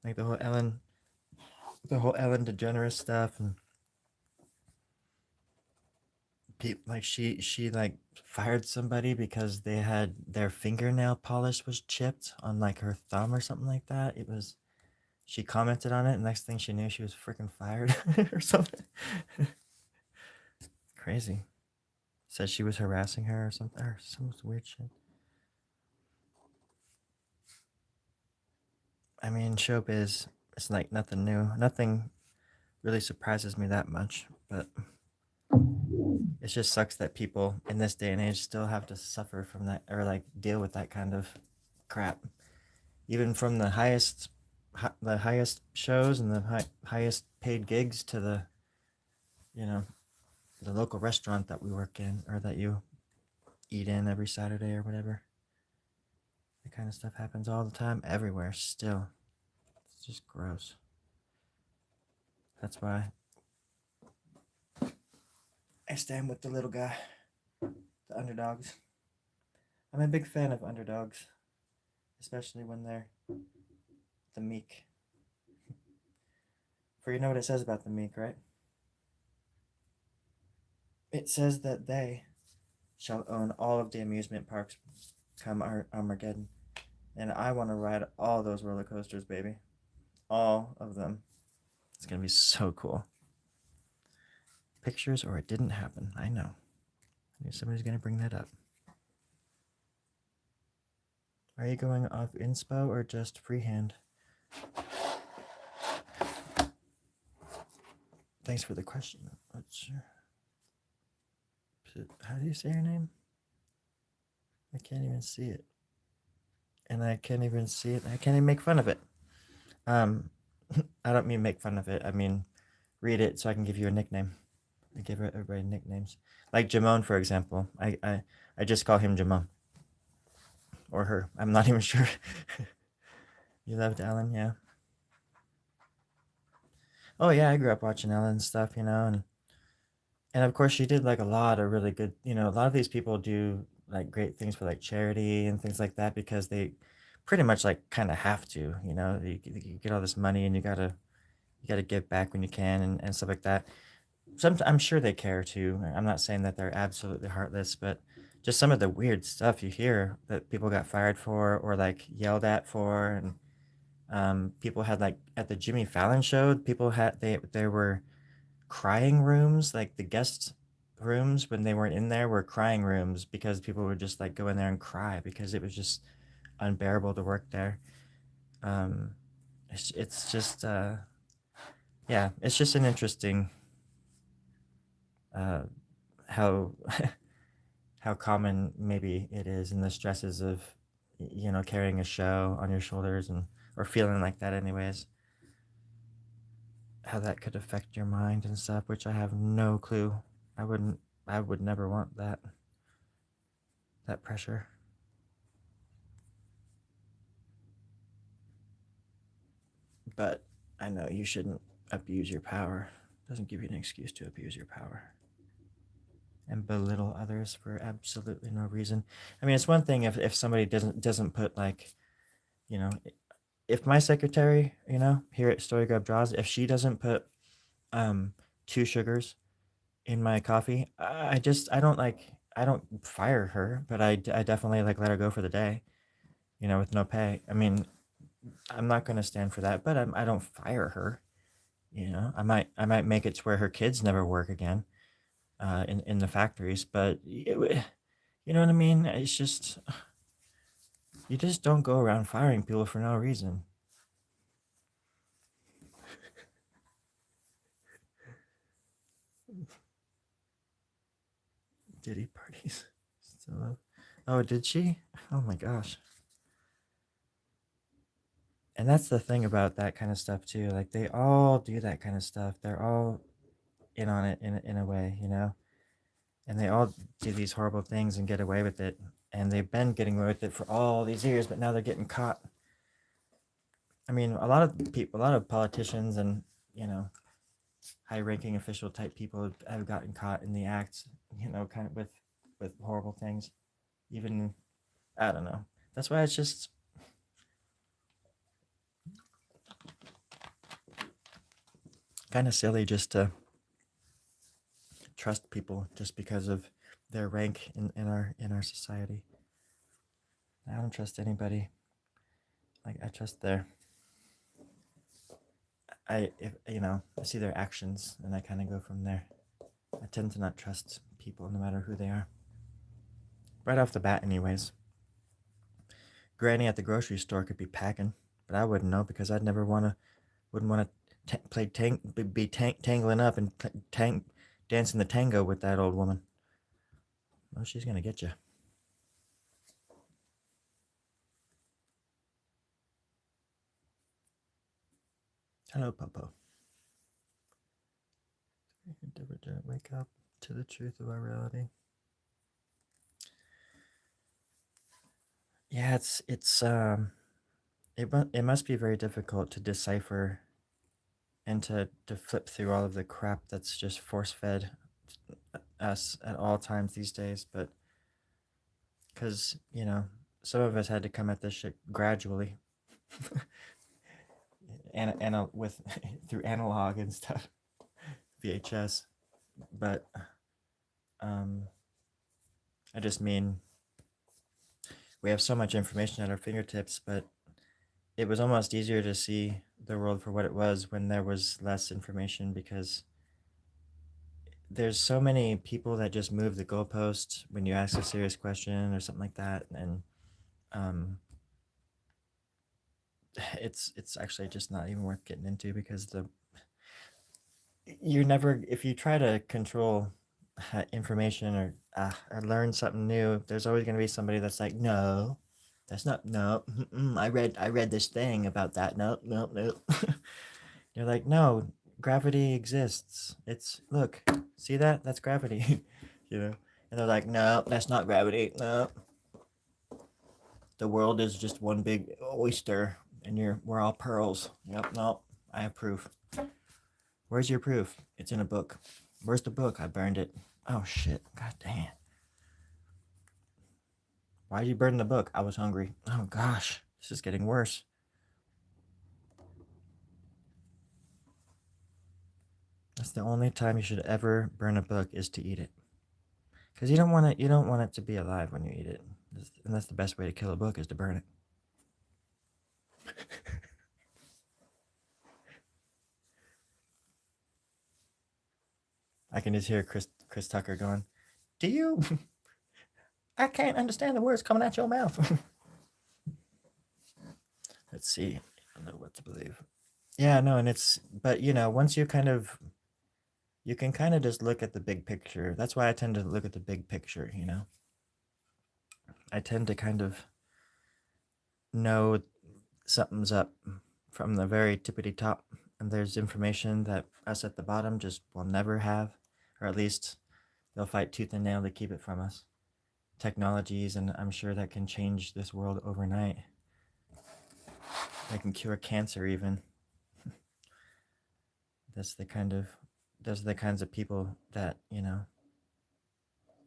like the whole Ellen DeGeneres stuff, and like she like fired somebody because they had their fingernail polish was chipped on like her thumb or something like that. It was she commented on it, and next thing she knew, she was freaking fired or something. Crazy. Said she was harassing her or something, or some weird shit. I mean, showbiz, it's like nothing new. Nothing really surprises me that much, but it just sucks that people in this day and age still have to suffer from that or like deal with that kind of crap. Even from the highest shows and the highest paid gigs to the, you know, the local restaurant that we work in or that you eat in every Saturday or whatever. That kind of stuff happens all the time everywhere still. It's just gross. That's why I stand with the little guy, the underdogs. I'm a big fan of underdogs, especially when they're the meek. For you know what it says about the meek, right? It says that they shall own all of the amusement parks come Armageddon. And I want to ride all those roller coasters, baby. All of them. It's going to be so cool. Pictures or it didn't happen. I know. I knew somebody's going to bring that up. Are you going off inspo or just freehand? Thanks for the question. How do you say your name? I can't even see it. And I can't even see it. I can't even make fun of it. I don't mean make fun of it. I mean read it so I can give you a nickname. I give everybody nicknames. Like Jamon, for example. I just call him Jamon. Or her. I'm not even sure. You loved Ellen, yeah. Oh yeah, I grew up watching Ellen stuff, and of course she did like a lot of really good, a lot of these people do like great things for like charity and things like that because they pretty much like kind of have to, you get all this money and you gotta give back when you can and stuff like that. I'm sure they care too. I'm not saying that they're absolutely heartless, but just some of the weird stuff you hear that people got fired for or like yelled at for, and people had like at the Jimmy Fallon show, people had there were crying rooms, like the guest rooms when they weren't in there were crying rooms because people would just like go in there and cry because it was just unbearable to work there. Um, it's just yeah, it's just an interesting uh, how how common maybe it is, and the stresses of carrying a show on your shoulders, and or feeling like that anyways, how that could affect your mind and stuff, which I have no clue. I would never want that pressure. But I know you shouldn't abuse your power. It doesn't give you an excuse to abuse your power and belittle others for absolutely no reason. I mean, it's one thing if somebody doesn't put, like, you know, if my secretary, here at Storie Grubb Draws, if she doesn't put 2 sugars in my coffee, I don't fire her, but I definitely like let her go for the day, with no pay. I mean, I'm not going to stand for that, but I don't fire her. I might make it to where her kids never work again, in the factories, but you know what I mean? It's just, you just don't go around firing people for no reason. Diddy parties. Still up. Oh, did she? Oh my gosh. And that's the thing about that kind of stuff too. Like, they all do that kind of stuff. They're all in on it in a way, and they all do these horrible things and get away with it. And they've been getting away with it for all these years, but now they're getting caught. I mean, a lot of people, a lot of politicians and, high-ranking official type people have gotten caught in the act, kind of with horrible things. Even, I don't know. That's why it's just kind of silly just to trust people just because of their rank in our society. I don't trust anybody. Like, I trust I see their actions and I kind of go from there. I tend to not trust people no matter who they are. Right off the bat, anyways. Granny at the grocery store could be packing, but I wouldn't know because wouldn't want to be tangling up and dancing the tango with that old woman. Oh, she's gonna get you. Hello, Popo. Divergent, wake up to the truth of our reality. Yeah, it must be very difficult to decipher and to flip through all of the crap that's just force fed us at all times these days. But because some of us had to come at this shit gradually, and with through analog and stuff, VHS. But I just mean, we have so much information at our fingertips, but it was almost easier to see the world for what it was when there was less information, because there's so many people that just move the goalpost when you ask a serious question or something like that, and it's actually just not even worth getting into, because you never, if you try to control information or learn something new, there's always going to be somebody that's like, no, that's not, no, I read this thing about that, no, no, no. You're like, no, gravity exists. Look, see that? That's gravity. And they're like, no, that's not gravity. No, the world is just one big oyster, and we're all pearls. Yep, no, I have proof. Where's your proof? It's in a book. Where's the book? I burned it. Oh shit! God damn. Why'd you burn the book? I was hungry. Oh gosh, this is getting worse. That's the only time you should ever burn a book, is to eat it. Because you don't want it to be alive when you eat it. And that's the best way to kill a book, is to burn it. I can just hear Chris Tucker going, "Do you? I can't understand the words coming out your mouth." Let's see. I don't know what to believe. Yeah, no, but once you can kind of just look at the big picture. That's why I tend to look at the big picture. I tend to kind of know something's up from the very tippity top, and there's information that us at the bottom just will never have, or at least they'll fight tooth and nail to keep it from us. Technologies, and I'm sure that can change this world overnight. They can cure cancer even. That's the kind of those are the kinds of people that,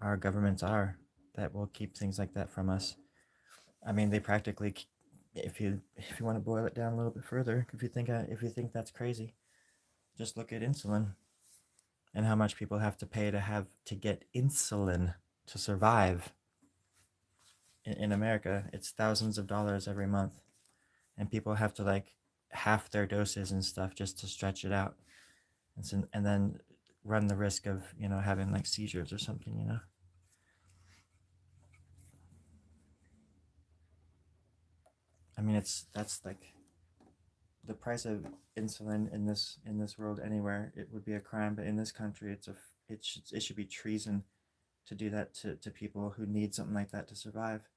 our governments are, that will keep things like that from us. I mean, they practically, if you want to boil it down a little bit further, if you think that's crazy, just look at insulin and how much people have to pay to get insulin to survive. In America, it's thousands of dollars every month, and people have to like half their doses and stuff just to stretch it out, and then run the risk of having like seizures or something. I mean, that's like the price of insulin in this world. Anywhere it would be a crime, but in this country it should be treason to do that to people who need something like that to survive.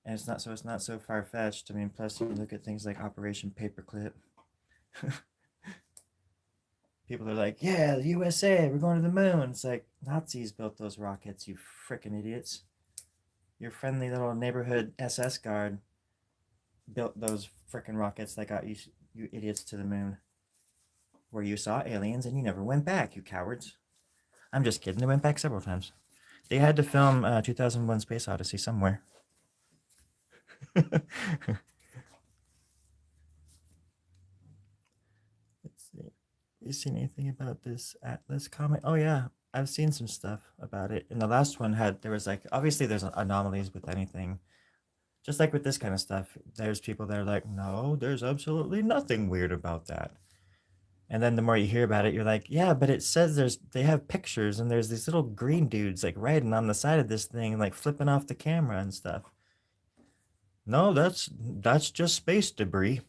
And it's not so far-fetched. I mean, plus you look at things like Operation Paperclip. People are like, yeah, the USA, we're going to the moon. It's like, Nazis built those rockets, you freaking idiots. Your friendly little neighborhood SS guard built those freaking rockets that got you idiots to the moon, where you saw aliens and you never went back, you cowards. I'm just kidding. They went back several times. They had to film 2001 Space Odyssey somewhere. Let's see. You seen anything about this Atlas comet? Oh yeah, I've seen some stuff about it. And the last one there was like, obviously there's anomalies with anything. Just like with this kind of stuff, there's people that are like, no, there's absolutely nothing weird about that. And then the more you hear about it, you're like, yeah, but it says they have pictures and there's these little green dudes like riding on the side of this thing, like flipping off the camera and stuff. No, that's just space debris.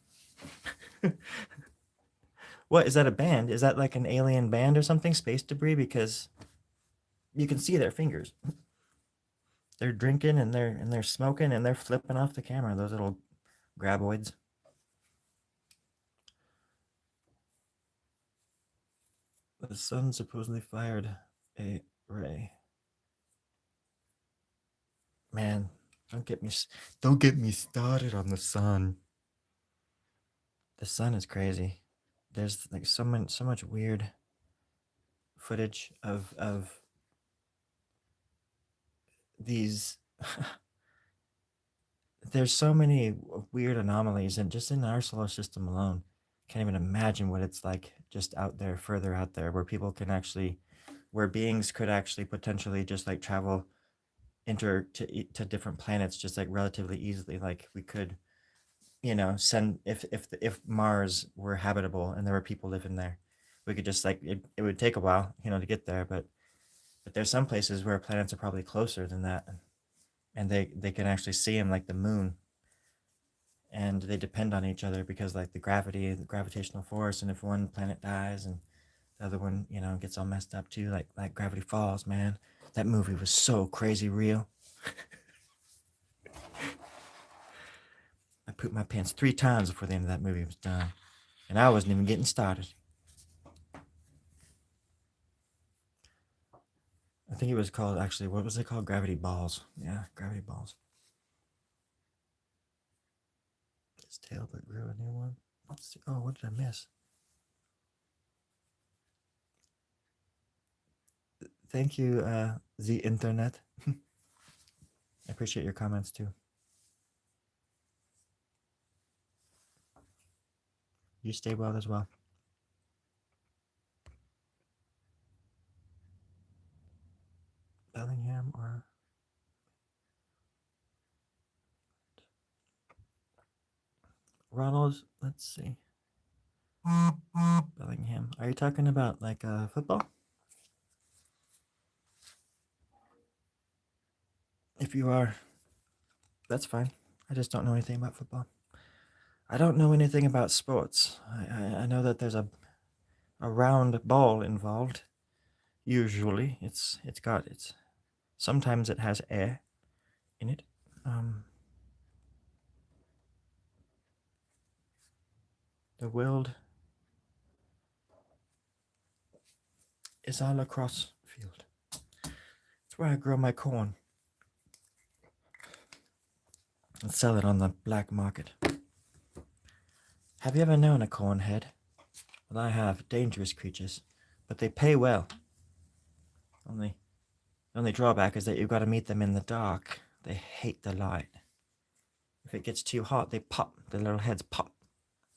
What is that, a band? Is that like an alien band or something? Space debris, because you can see their fingers. They're drinking and they're smoking and they're flipping off the camera. Those little graboids. The sun supposedly fired a ray. Man, don't get me started on the sun. The sun is crazy. There's like so much weird footage of these. There's so many weird anomalies, and just in our solar system alone, can't even imagine what it's like just out there, further out there, where beings could actually potentially just like travel to different planets just like relatively easily. Like we could, send if Mars were habitable and there were people living there, we could just like it would take a while, to get there, but there's some places where planets are probably closer than that, and they can actually see them, like the moon, and they depend on each other because like the gravitational force, and if one planet dies and the other one, gets all messed up too, like Gravity Falls, man. That movie was so crazy real. I pooped my pants 3 times before the end of that movie was done, and I wasn't even getting started. I think it was called, actually, what was it called? Gravity Balls. Yeah, Gravity Balls. His tail but grew a new one. Let's see. Oh, what did I miss? Thank you, the internet. I appreciate your comments too. You stay well as well. Bellingham or Ronald? Let's see. Bellingham. Are you talking about like football? If you are, that's fine. I just don't know anything about football. I don't know anything about sports. I know that there's a round ball involved. Usually, it's sometimes it has air in it. Um, The world is all across the field. It's where I grow my corn and sell it on the black market. Have you ever known a cornhead? Well, I have. Dangerous creatures, but they pay well. The only drawback is that you've got to meet them in the dark. They hate the light. If it gets too hot, they pop. The little heads pop.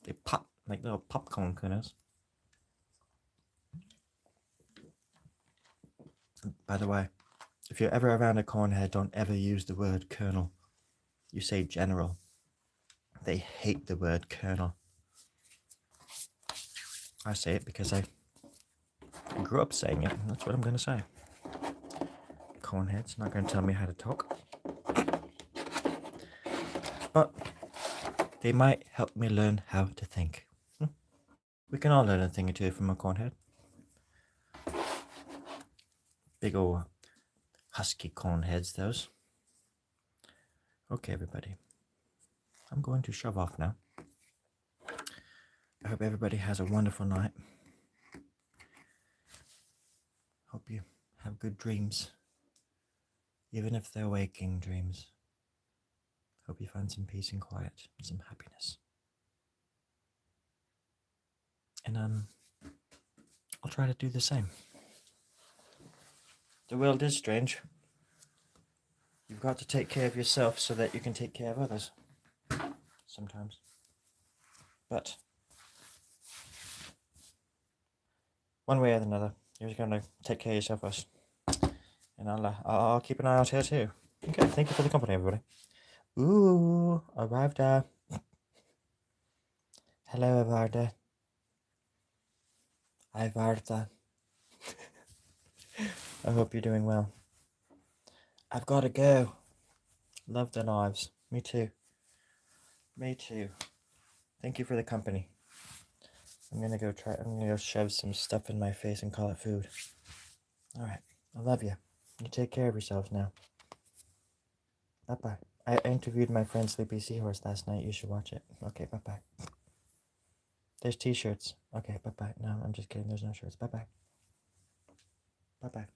They pop like little popcorn kernels. By the way, if you're ever around a cornhead, don't ever use the word colonel. You say general. They hate the word colonel. I say it because I grew up saying it, and that's what I'm going to say. Cornhead's not going to tell me how to talk. But they might help me learn how to think. We can all learn a thing or two from a cornhead. Big old husky cornheads, those. Okay, everybody. I'm going to shove off now. I hope everybody has a wonderful night. Hope you have good dreams. Even if they're waking dreams. Hope you find some peace and quiet and some happiness. And I'll try to do the same. The world is strange. You've got to take care of yourself so that you can take care of others. Sometimes. But one way or another, you're going to take care of yourself first. And I'll keep an eye out here too. Okay, thank you for the company, everybody. Ooh, arrived. Hello, Varda. Hi, Varda. I hope you're doing well. I've got to go. Love the knives. Me too. Me too. Thank you for the company. I'm gonna go shove some stuff in my face and call it food. Alright. I love you. You take care of yourselves now. Bye-bye. I interviewed my friend Sleepy Seahorse last night. You should watch it. Okay, bye-bye. There's t-shirts. Okay, bye-bye. No, I'm just kidding. There's no shirts. Bye-bye. Bye-bye.